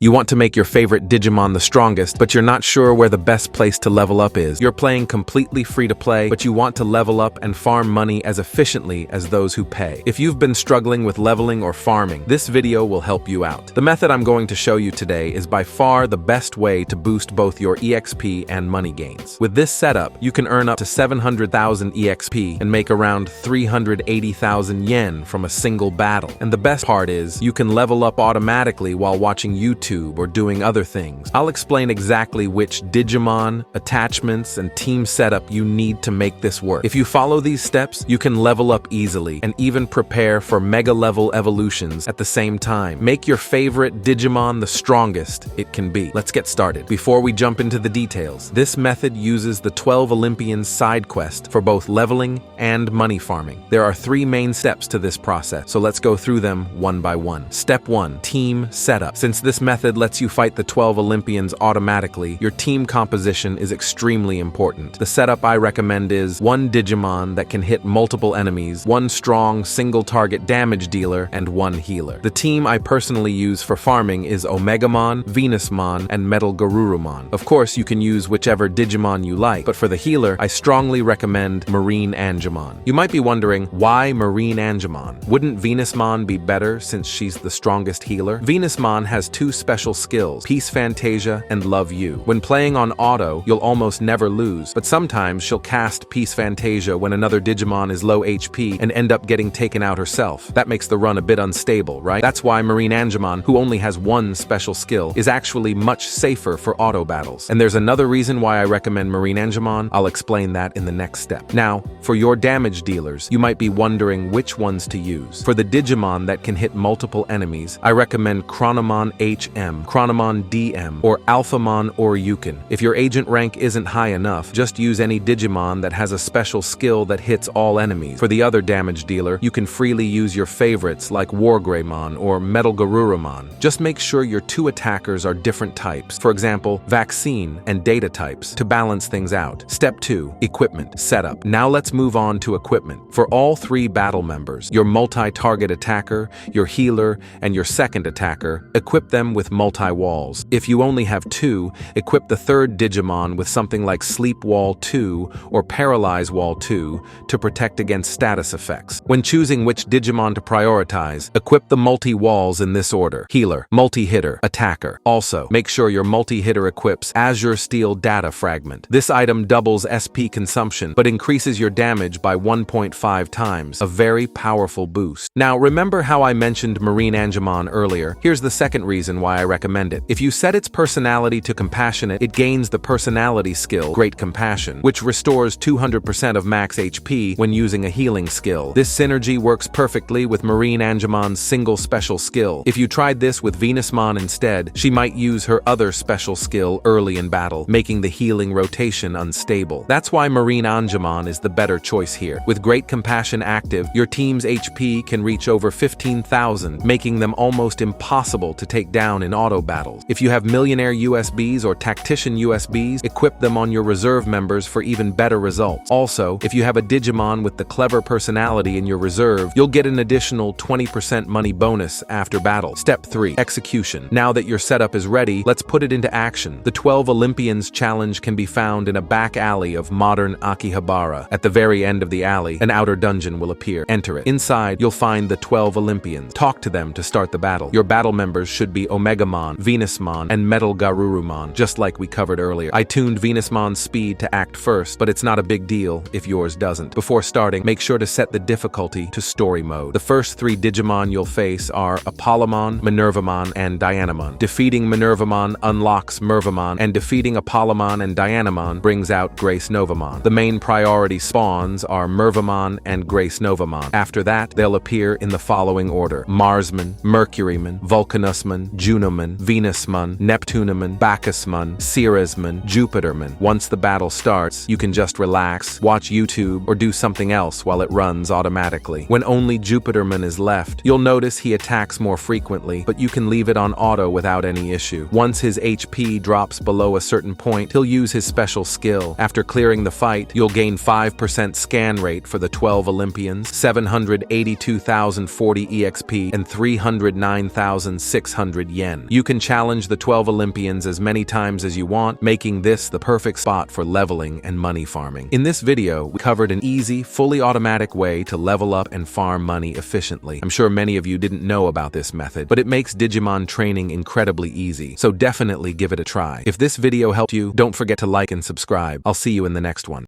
You want to make your favorite Digimon the strongest, but you're not sure where the best place to level up is. You're playing completely free to play, but you want to level up and farm money as efficiently as those who pay. If you've been struggling with leveling or farming, this video will help you out. The method I'm going to show you today is by far the best way to boost both your EXP and money gains. With this setup, you can earn up to 700,000 EXP and make around 380,000 yen from a single battle. And the best part is, you can level up automatically while watching YouTube or doing other things. I'll explain exactly which Digimon, attachments, and team setup you need to make this work. If you follow these steps, you can level up easily and even prepare for mega level evolutions at the same time. Make your favorite Digimon the strongest it can be. Let's get started. Before we jump into the details, this method uses the 12 Olympians side quest for both leveling and money farming. There are 3 main steps to this process, so let's go through them one by one. Step 1. Team setup. Since this method lets you fight the 12 Olympians automatically, your team composition is extremely important. The setup I recommend is 1 Digimon that can hit multiple enemies, 1 strong single-target damage dealer, and 1 healer. The team I personally use for farming is Omegamon, Venusmon, and Metal Garurumon. Of course, you can use whichever Digimon you like, but for the healer, I strongly recommend Marine Angemon. You might be wondering, why Marine Angemon? Wouldn't Venusmon be better since she's the strongest healer? Venusmon has 2 special skills, Peace Fantasia and Love You. When playing on auto, you'll almost never lose, but sometimes she'll cast Peace Fantasia when another Digimon is low HP and end up getting taken out herself. That makes the run a bit unstable, right? That's why Marine Angemon, who only has 1 special skill, is actually much safer for auto battles. And there's another reason why I recommend Marine Angemon. I'll explain that in the next step. Now, for your damage dealers, you might be wondering which ones to use. For the Digimon that can hit multiple enemies, I recommend Chronomon HM, Chronomon DM, or Alphamon or Yukon. If your agent rank isn't high enough, just use any Digimon that has a special skill that hits all enemies. For the other damage dealer, you can freely use your favorites like Wargreymon or Metal Garurumon. Just make sure your 2 attackers are different types, for example, Vaccine and Data types, to balance things out. Step 2. Equipment setup. Now let's move on to equipment. For all 3 battle members, your multi-target attacker, your healer, and your second attacker, equip them with multi-walls. If you only have 2, equip the 3rd Digimon with something like Sleep Wall 2 or Paralyze Wall 2 to protect against status effects. When choosing which Digimon to prioritize, equip the multi-walls in this order: healer, multi-hitter, attacker. Also, make sure your multi-hitter equips Azure Steel Data Fragment. This item doubles SP consumption, but increases your damage by 1.5 times, a very powerful boost. Now, remember how I mentioned Marine Angemon earlier? Here's the second reason why I recommend it. If you set its personality to compassionate, it gains the personality skill, Great Compassion, which restores 200% of max HP when using a healing skill. This synergy works perfectly with Marine Angemon's single special skill. If you tried this with Venusmon instead, she might use her other special skill early in battle, making the healing rotation unstable. That's why Marine Angemon is the better choice here. With Great Compassion active, your team's HP can reach over 15,000, making them almost impossible to take down in auto battles. If you have Millionaire USBs or Tactician USBs, equip them on your reserve members for even better results. Also, if you have a Digimon with the clever personality in your reserve, you'll get an additional 20% money bonus after battle. Step 3. Execution. Now that your setup is ready, let's put it into action. The 12 Olympians challenge can be found in a back alley of modern Akihabara. At the very end of the alley, an outer dungeon will appear. Enter it. Inside, you'll find the 12 Olympians. Talk to them to start the battle. Your battle members should be Omegamon, Venusmon, and Metal Garurumon, just like we covered earlier. I tuned Venusmon's speed to act first, but it's not a big deal if yours doesn't. Before starting, make sure to set the difficulty to story mode. The first 3 Digimon you'll face are Apollomon, Minervamon, and Dianamon. Defeating Minervamon unlocks Mervamon, and defeating Apollomon and Dianamon brings out Grace Novamon. The main priority spawns are Mervamon and Grace Novamon. After that, they'll appear in the following order: Marsman, Mercurymon, Vulcanusmon, Junomon, Venusmon, Neptunemon, Bacchusmon, Ceresmon, Jupitermon. Once the battle starts, you can just relax, watch YouTube, or do something else while it runs automatically. When only Jupitermon is left, you'll notice he attacks more frequently, but you can leave it on auto without any issue. Once his HP drops below a certain point, he'll use his special skill. After clearing the fight, you'll gain 5% scan rate for the 12 Olympians, 782,040 EXP, and 309,600 yen. again. You can challenge the 12 Olympians as many times as you want, making this the perfect spot for leveling and money farming. In this video, we covered an easy, fully automatic way to level up and farm money efficiently. I'm sure many of you didn't know about this method, but it makes Digimon training incredibly easy, so definitely give it a try. If this video helped you, don't forget to like and subscribe. I'll see you in the next one.